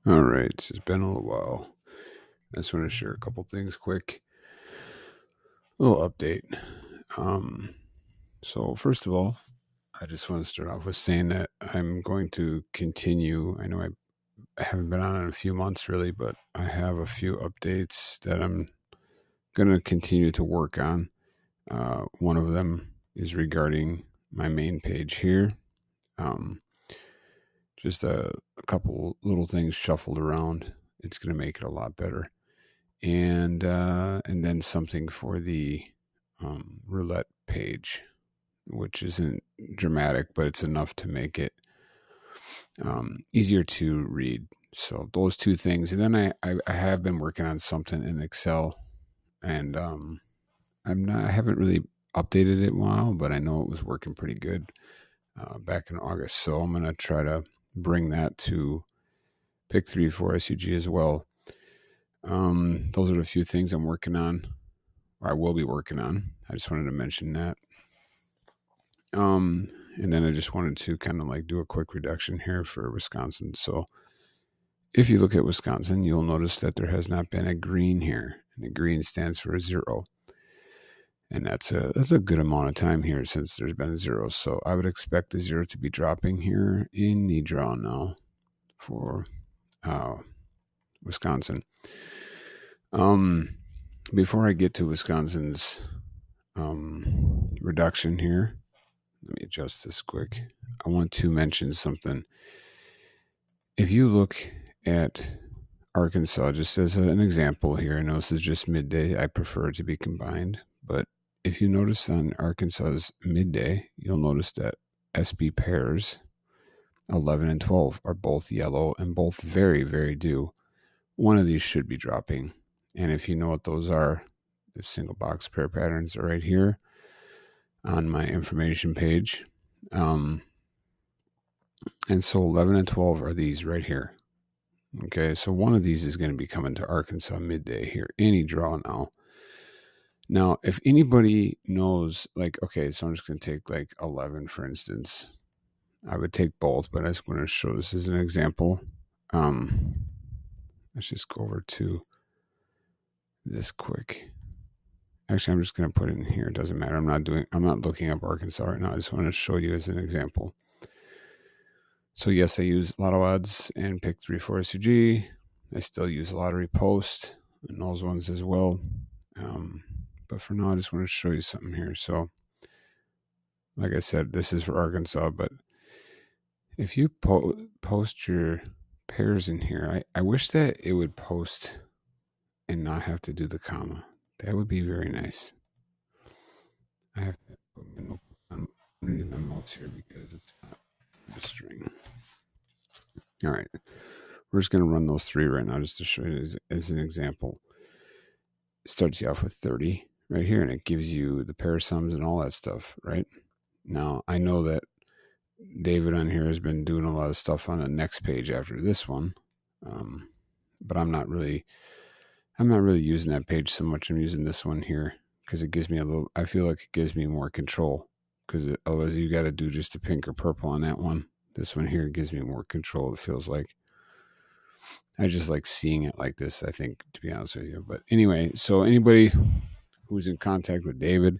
All right, it's been a little while. I just want to share a couple things quick. A little update. Um, so first of all, I just want to start off with saying that I'm going to continue. I know I haven't been on in a few months really, but I have a few updates that I'm going to continue to work on. One of them is regarding my main page here. Um, just a couple little things shuffled around. It's going to make it a lot better. And then something for the roulette page, which isn't dramatic, but it's enough to make it easier to read. So those two things, and then I have been working on something in Excel, and I haven't really updated it in a while, but I know it was working pretty good back in August. So I'm gonna try to bring that to Pick 3 for SUG as well. Those are the few things I'm working on, or I will be working on. I just wanted to mention that. And then I just wanted to kind of like do a quick reduction here for Wisconsin. So if you look at Wisconsin, you'll notice that there has not been a green here, and the green stands for a 0. And that's a good amount of time here since there's been a 0. So I would expect the 0 to be dropping here in the draw now for uh, Wisconsin. Before I get to Wisconsin's reduction here, let me adjust this quick. I want to mention something. If you look at Arkansas, just as an example here, I know this is just midday. I prefer it to be combined. But if you notice on Arkansas's midday, you'll notice that SB pairs 11 and 12 are both yellow and both very, very due. One of these should be dropping. And if you know what those are, the single box pair patterns are right here on my information page. And so 11 and 12 are these right here. Okay, so one of these is going to be coming to Arkansas midday here. Any draw now. Now, if anybody knows, like, okay, so I'm just going to take like 11, for instance. I would take both, but I just want to show this as an example. Let's just go over to this quick. Actually, I'm just going to put it in here. It doesn't matter. I'm not looking up Arkansas right now. I just want to show you as an example. So yes, I use Lotto odds and Pick 3 for SUG. I still use Lottery Post and those ones as well. But for now, I just want to show you something here. So, like I said, this is for Arkansas, but if you post your pairs in here, I wish that it would post and not have to do the comma. That would be very nice. I have to put my notebook on underneath my mouse here because it's not a string. All right. We're just going to run those three right now just to show you as an example. It starts you off with 30 right here, and it gives you the pair sums and all that stuff, right? Now, I know that David on here has been doing a lot of stuff on the next page after this one, but I'm not really using that page so much. I'm using this one here because it gives me I feel like it gives me more control, because otherwise you got to do just a pink or purple on that one. This one here gives me more control, it feels like. I just like seeing it like this, I think, to be honest with you. But anyway, so anybody who's in contact with David,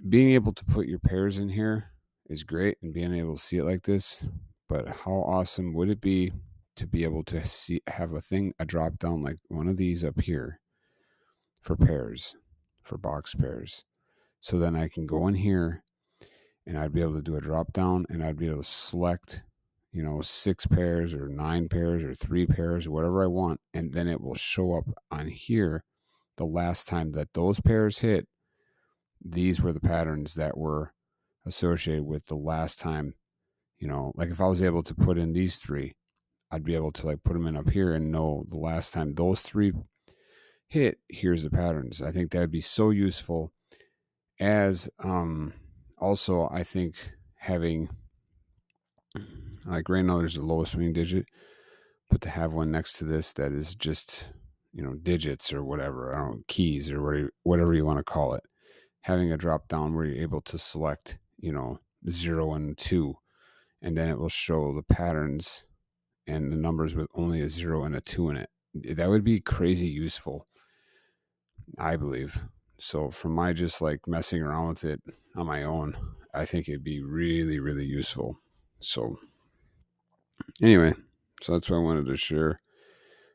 being able to put your pairs in here is great, and being able to see it like this. But how awesome would it be to be able to have a drop down like one of these up here for pairs, for box pairs? So then I can go in here and I'd be able to do a drop down, and I'd be able to select 6 pairs or 9 pairs or 3 pairs or whatever I want, and then it will show up on here the last time that those pairs hit. These were the patterns that were associated with the last time. Like if I was able to put in these 3, I'd be able to like put them in up here and know the last time those 3 hit, here's the patterns. I think that'd be so useful. As also, I think having, like right now there's the lowest swing digit, but to have one next to this that is just digits or whatever, I don't know, keys or whatever you want to call it, having a drop down where you're able to select 0 and 2, and then it will show the patterns and the numbers with only a 0 and a 2 in it. That would be crazy useful, I believe. So from my just like messing around with it on my own, I think it'd be really, really useful. So anyway, so that's what I wanted to share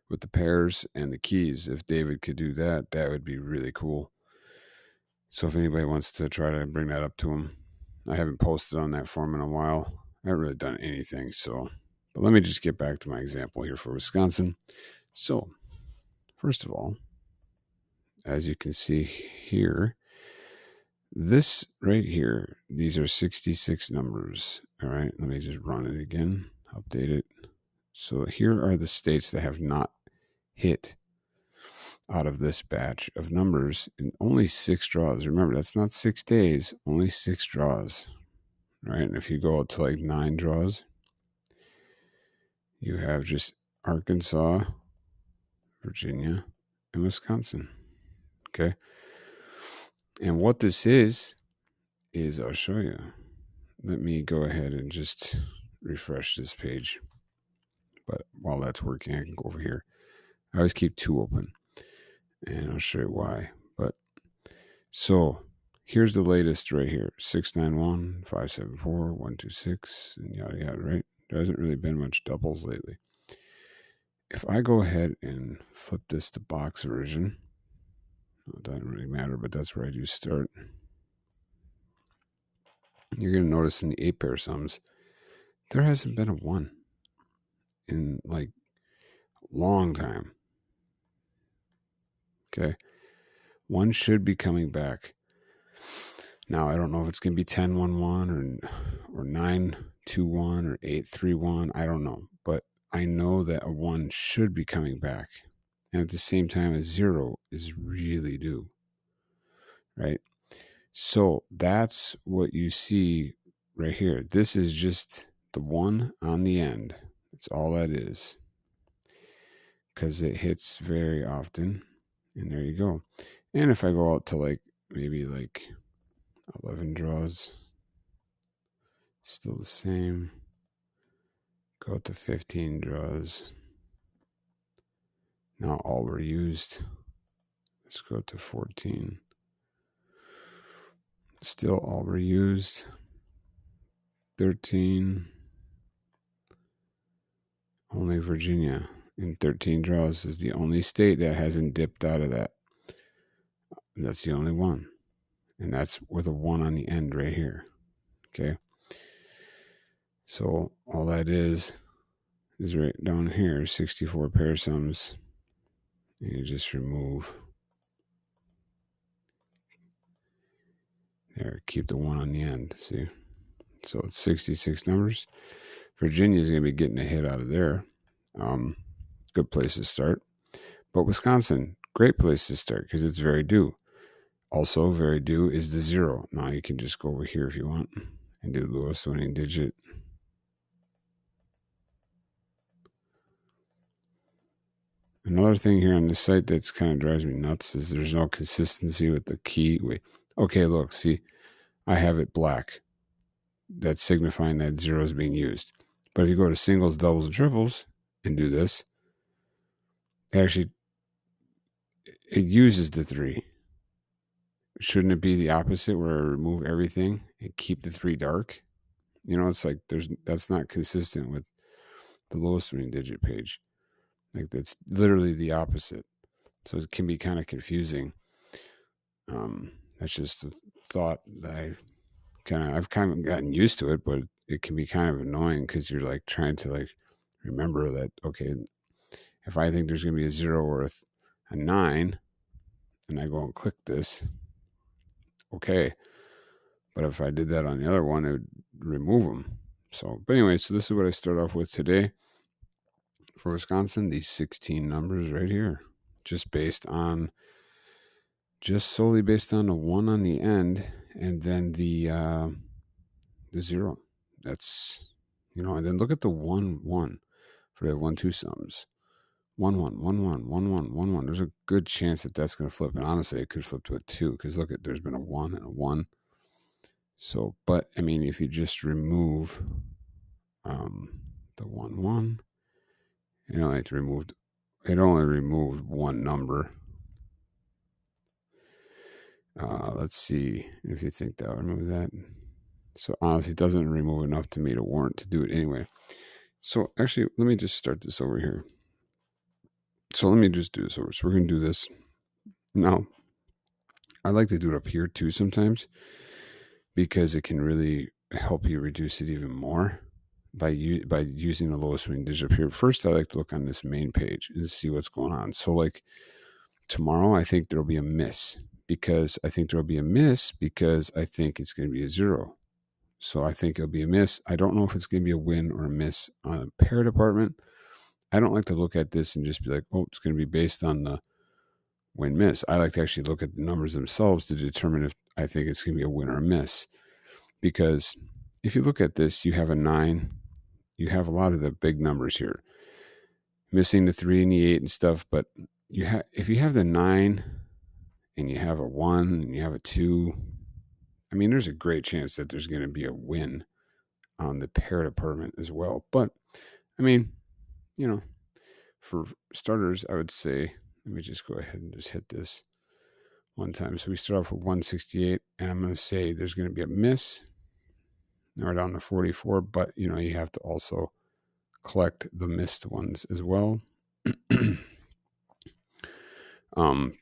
with the pairs and the keys. If David could do that, that would be really cool. So if anybody wants to try to bring that up to him, I haven't posted on that forum in a while. I haven't really done anything. So, but let me just get back to my example here for Wisconsin. So, first of all, as you can see here, this right here, these are 66 numbers. All right, let me just run it again, update it. So here are the states that have not hit out of this batch of numbers in only 6 draws. Remember, that's not 6 days, only 6 draws. Right? And if you go out to like 9 draws, you have just Arkansas, Virginia, and Wisconsin. Okay. And what this is I'll show you. Let me go ahead and just refresh this page. But while that's working, I can go over here. I always keep 2 open, and I'll show you why. But so here's the latest right here: 691, 574, 126, and yada yada. Right? There hasn't really been much doubles lately. If I go ahead and flip this to box version, it doesn't really matter, but that's where I do start. You're going to notice in the 8 pair sums, there hasn't been a 1 in like long time. Okay. 1 should be coming back. Now, I don't know if it's going to be 10-1-1 or 9-2-1 or 8-3-1. I don't know. But I know that a 1 should be coming back. And at the same time, a 0 is really due. Right? So that's what you see right here. This is just the 1 on the end. That's all that is. Because it hits very often. And there you go. And if I go out to like maybe like 11 draws, still the same. Go out to 15 draws. Now all were used. Let's go to 14. Still all were used. 13. Only Virginia in 13 draws is the only state that hasn't dipped out of that. That's the only one. And that's with a 1 on the end right here. Okay. So all that is right down here, 64 pair sums. And you just remove. There, keep the 1 on the end. See? So it's 66 numbers. Virginia is going to be getting a hit out of there. Good place to start. But Wisconsin, great place to start because it's very due. Also, very due is the 0. Now you can just go over here if you want and do the lowest winning digit. Another thing here on this site that's kind of drives me nuts is there's no consistency with the key. Wait, okay, look, see, I have it black. That's signifying that 0 is being used. But if you go to singles, doubles, and triples and do this, actually, it uses the 3. Shouldn't it be the opposite where I remove everything and keep the 3 dark? You know, it's like that's not consistent with the lowest winning digit page. Like that's literally the opposite. So it can be kind of confusing. That's just a thought that I've kind of gotten used to it, but it can be kind of annoying because you're like trying to like remember that, okay, if I think there's going to be a 0 or a 9 and I go and click this, okay. But if I did that on the other one, it would remove them. So, but anyway, so this is what I start off with today for Wisconsin. These 16 numbers right here, just solely based on the 1 on the end, and then the 0. That's, and then look at the 1-1 for the 1-2 sums. 1-1, 1-1, 1-1, 1-1. There's a good chance that that's going to flip, and honestly, it could flip to a 2 because look at there's been a 1 and a 1. So, but I mean, if you just remove the 1-1 It only removed one number. Let's see if you think that'll remove that. So honestly, it doesn't remove enough to me to warrant to do it anyway. So actually, let me just start this over here. So let me just do this over. So we're going to do this. Now, I like to do it up here too sometimes because it can really help you reduce it even more by using the lowest swing digit up here. First, I like to look on this main page and see what's going on. So like tomorrow, I think there'll be a miss because I think it's going to be a 0. So I think it'll be a miss. I don't know if it's going to be a win or a miss on a pair department. I don't like to look at this and just be like, oh, it's going to be based on the win miss. I like to actually look at the numbers themselves to determine if I think it's going to be a win or a miss. Because if you look at this, you have a 9. You have a lot of the big numbers here. Missing the 3 and the 8 and stuff. But if you have the 9 and you have a 1 and you have a 2, I mean, there's a great chance that there's going to be a win on the pair department as well. But, I mean, for starters, I would say, let me just go ahead and just hit this one time. So we start off with 168, and I'm going to say there's going to be a miss. Now we're down to 44, but, you have to also collect the missed ones as well.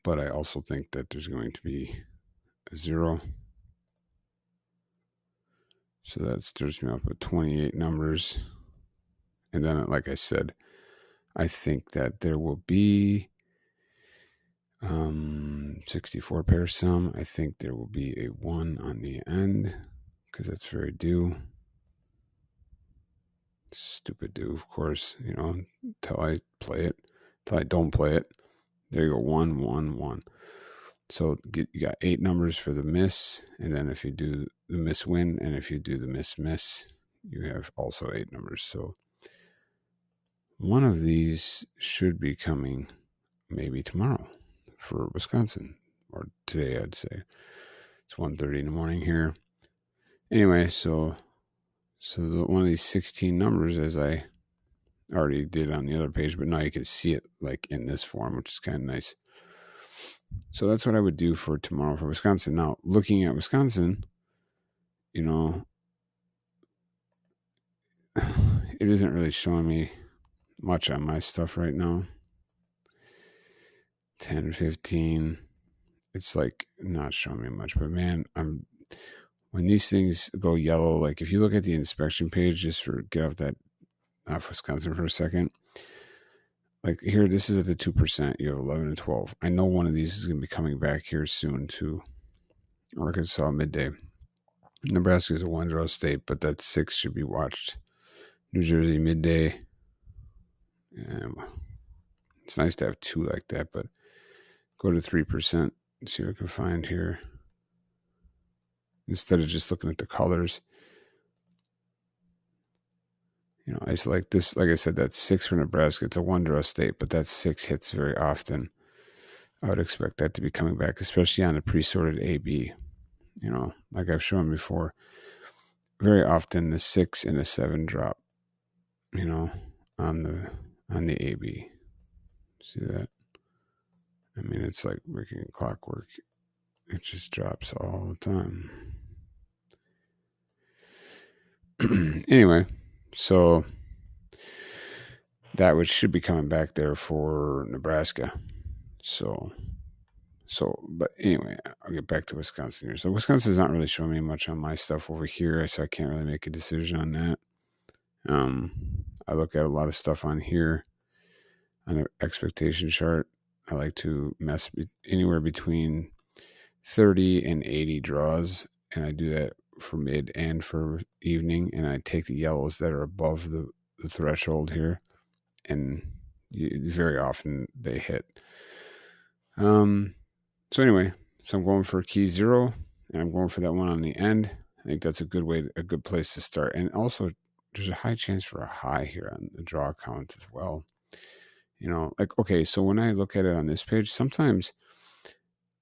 But I also think that there's going to be a 0. So that stirs me up with 28 numbers. And then, like I said, I think that there will be 64 pair sum. I think there will be a 1 on the end because that's very due. Stupid due, of course, until I play it, until I don't play it. There you go, 1, 1, 1. So you got 8 numbers for the miss, and then if you do the miss win, and if you do the miss, you have also 8 numbers. So one of these should be coming maybe tomorrow for Wisconsin, or today, I'd say. It's 1:30 in the morning here. Anyway, so one of these 16 numbers, as I already did on the other page, but now you can see it like in this form, which is kind of nice. So that's what I would do for tomorrow for Wisconsin. Now, looking at Wisconsin, it isn't really showing me much on my stuff right now. 10, 15. It's like not showing me much, but man, when these things go yellow, like if you look at the inspection page, just for get off Wisconsin for a second, like here, this is at the 2%. You have 11 and 12. I know one of these is going to be coming back here soon to Arkansas midday. Nebraska is a 1-draw state, but that 6 should be watched. New Jersey midday. It's nice to have 2 like that, but go to 3% and see what I can find here. Instead of just looking at the colors. I select this, like I said, that's 6 for Nebraska. It's a 1-draw state, but that 6 hits very often. I would expect that to be coming back, especially on the pre-sorted AB. Like I've shown before, very often the 6 and the 7 drop, on the AB. See that? I mean, it's like working clockwork. It just drops all the time. Anyway, so that should be coming back there for Nebraska. But anyway, I'll get back to Wisconsin here. So Wisconsin's not really showing me much on my stuff over here, so I can't really make a decision on that. I look at a lot of stuff on here on an expectation chart. I like to mess anywhere between 30 and 80 draws, and I do that for mid and for evening, and I take the yellows that are above the threshold here, and very often they hit. So anyway, so I'm going for key 0, and I'm going for that one on the end. I think that's a good place to start. And also, there's a high chance for a high here on the draw count as well. Okay, so when I look at it on this page, sometimes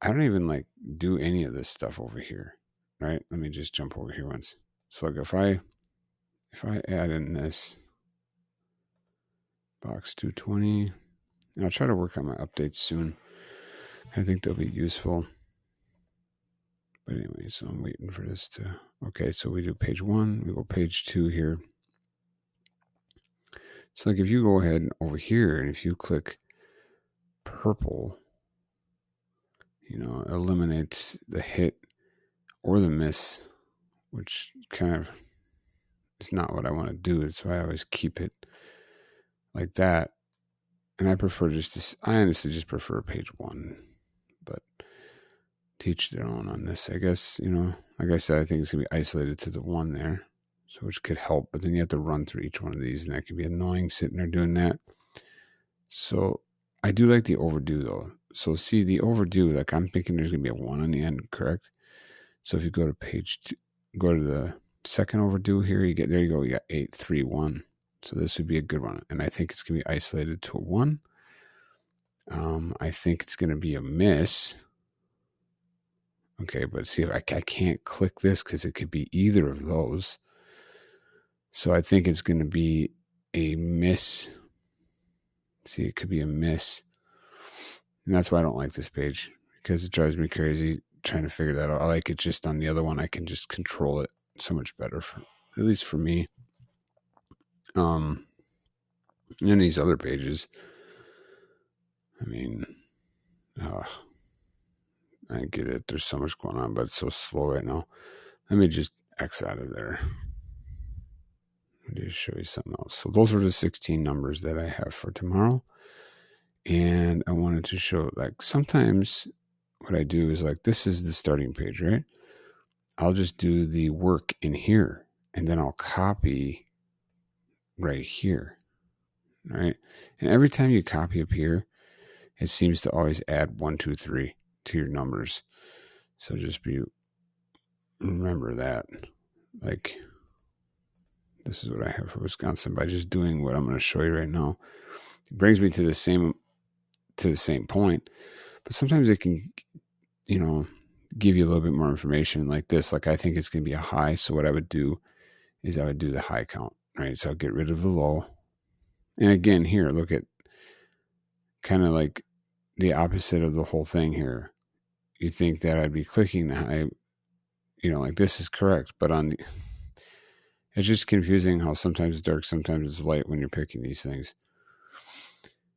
I don't even do any of this stuff over here, right? Let me just jump over here once. So if I add in this Box 220. And I'll try to work on my updates soon. I think they'll be useful. But anyway, so I'm waiting for this to... Okay, so we do page 1. We go page 2 here. So like if you go ahead over here and if you click purple, eliminates the hit or the miss, which kind of is not what I want to do. That's why I always keep it like that. And I honestly just prefer page 1, but teach their own on this. I guess, like I said, I think it's going to be isolated to the 1 there, so which could help, but then you have to run through each one of these, and that can be annoying sitting there doing that. So I do like the overdue, though. So see, the overdue, like I'm thinking there's going to be a 1 on the end, correct? So if you go to page 2, go to the second overdue here, there you go, you got 831. So this would be a good one, and I think it's going to be isolated to a 1. I think it's going to be a miss. Okay, but see, if I can't click this because it could be either of those. So I think it's going to be a miss. See, it could be a miss. And that's why I don't like this page, because it drives me crazy trying to figure that out. I like it just on the other one. I can just control it so much better, at least for me. And these other pages, I mean, I get it. There's so much going on, but it's so slow right now. Let me just X out of there. Let me just show you something else. So those are the 16 numbers that I have for tomorrow. And I wanted to show, like, sometimes what I do is, like, this is the starting page, right? I'll just do the work in here, and then I'll copy right here, right? And every time you copy up here, it seems to always add 1, 2, 3 to your numbers. So just remember that. Like, this is what I have for Wisconsin by just doing what I'm going to show you right now. It brings me to the same point, but sometimes it can, give you a little bit more information like this. Like, I think it's going to be a high. So what I would do is I would do the high count, right? So I'll get rid of the low. And again, here, look at kind of like the opposite of the whole thing here. You think that I'd be clicking the high, like this is correct, but it's just confusing how sometimes it's dark, sometimes it's light when you're picking these things.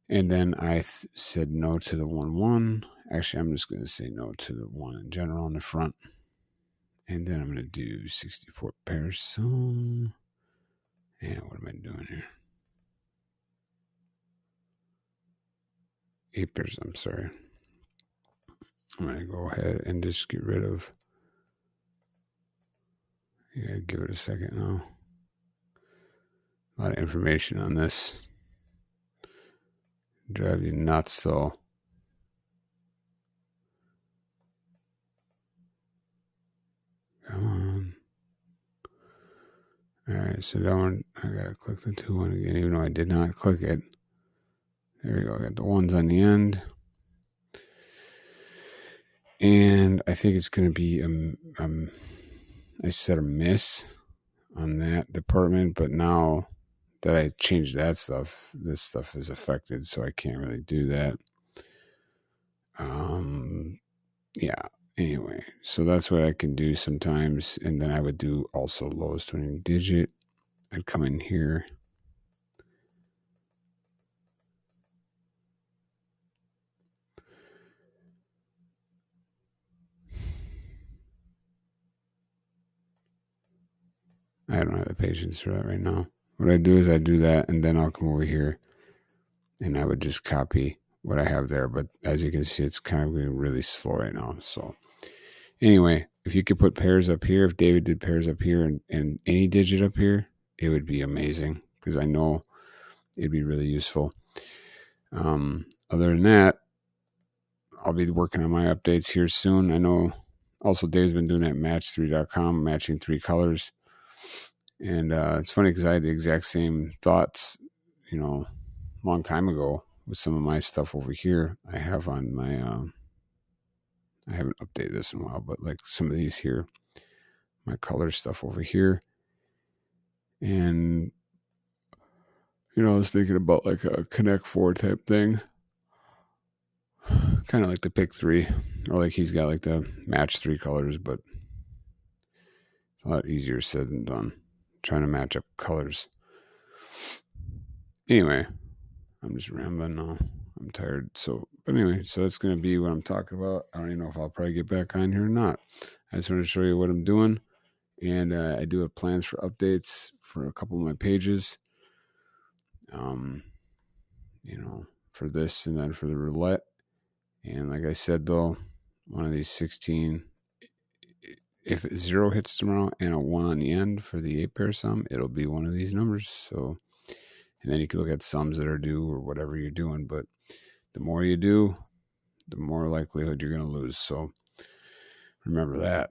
And then I said no to the 1, 1. Actually, I'm just going to say no to the 1 in general on the front. And then I'm going to do 64 pairs. So, what am I doing here? 8 pairs, I'm sorry. I'm going to go ahead and just get rid of. Yeah, give it a second now. A lot of information on this. Drive you nuts, though. Come on. All right, so that one, I got to click the 2 1 again, even though I did not click it. There we go. I got the 1s on the end. And I think it's going to be, I said a miss on that department, but now that I changed that stuff, this stuff is affected, so I can't really do that. Yeah, anyway, so that's what I can do sometimes. And then I would do also lowest winning digit. I'd come in here. I don't have the patience for that right now. What I do is I do that, and then I'll come over here, and I would just copy what I have there. But as you can see, it's kind of going really slow right now. So anyway, if you could put pairs up here, if David did pairs up here and any digit up here, it would be amazing, because I know it'd be really useful. Other than that, I'll be working on my updates here soon. I know also Dave's been doing that match3.com, matching 3 colors. And it's funny because I had the exact same thoughts, a long time ago with some of my stuff over here. I have on my, I haven't updated this in a while, but like some of these here, my color stuff over here. And I was thinking about like a Connect 4 type thing. Kind of like the pick 3. Or like he's got like the match 3 colors, but it's a lot easier said than done. Trying to match up colors. Anyway, I'm just rambling now. I'm tired. But anyway, so that's going to be what I'm talking about. I don't even know if I'll probably get back on here or not. I just want to show you what I'm doing. And I do have plans for updates for a couple of my pages. For this and then for the roulette. And like I said, though, one of these 16, if 0 hits tomorrow and a 1 on the end for the 8-pair sum, it'll be one of these numbers. So, and then you can look at sums that are due or whatever you're doing. But the more you do, the more likelihood you're going to lose. So remember that.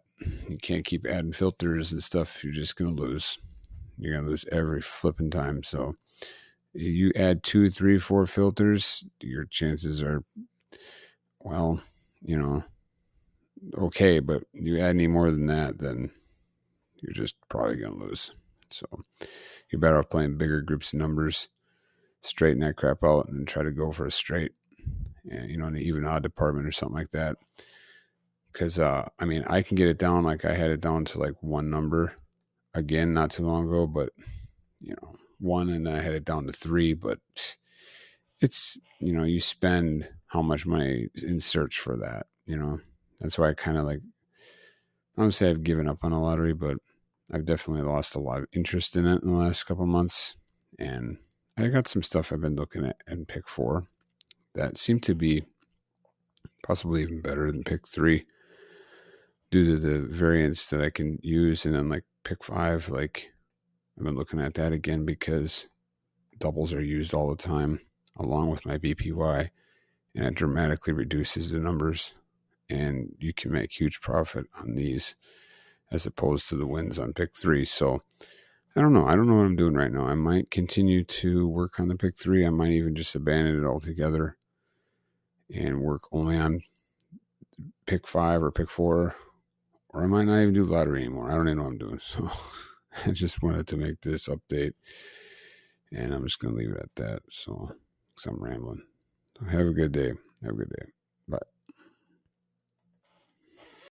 You can't keep adding filters and stuff. You're just going to lose. You're going to lose every flipping time. So you add 2, 3, 4 filters, your chances are, well, okay. But you add any more than that, then you're just probably going to lose. So you're better off playing bigger groups of numbers, straighten that crap out, and try to go for a straight, in the even odd department or something like that. Because, I can get it down like I had it down to like one number again not too long ago, but, 1, and then I had it down to 3, but it's, you spend how much money in search for that, That's why I kind of like, I don't say I've given up on the lottery, but I've definitely lost a lot of interest in it in the last couple of months. And I got some stuff I've been looking at in pick 4 that seem to be possibly even better than pick 3 due to the variants that I can use. And then like pick 5, like I've been looking at that again because doubles are used all the time along with my BPY, and it dramatically reduces the numbers, and you can make huge profit on these as opposed to the wins on pick 3. So I don't know what I'm doing right now. I might continue to work on the pick 3. I might even just abandon it altogether and work only on pick 5 or pick 4, or I might not even do lottery anymore. I don't even know what I'm doing. So I just wanted to make this update, and I'm just going to leave it at that. So, because I'm rambling. Have a good day. Bye.